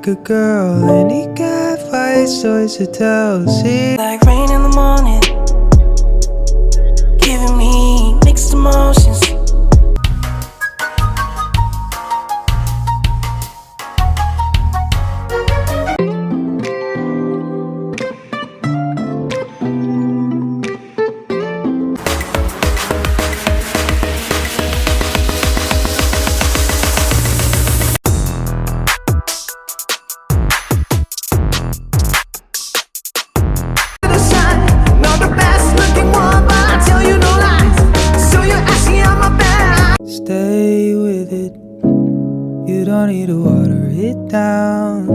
a girl. Any guy fights stories to tell. See, like rain in the morning, giving me mixed emotions. Stay with it. You don't need to water it down.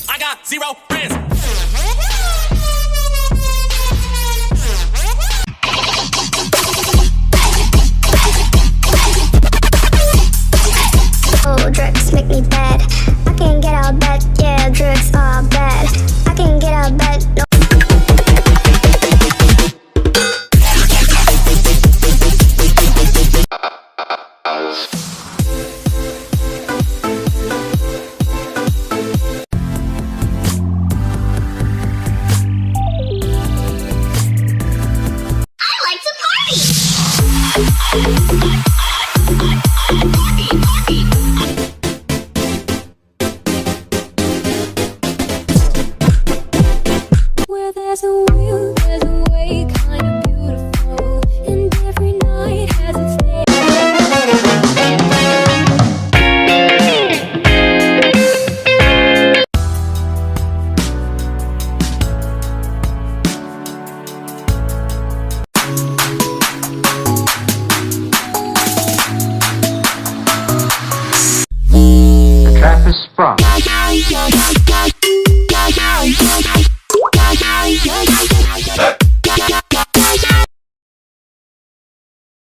I got 0 friends. Oh, drugs make me bad. I can't get out of bed. Yeah, drugs are bad. I can't get out of bed. No. Where there's a will, there's a way, kind of beautiful. And every night has its day. The trap is sprung.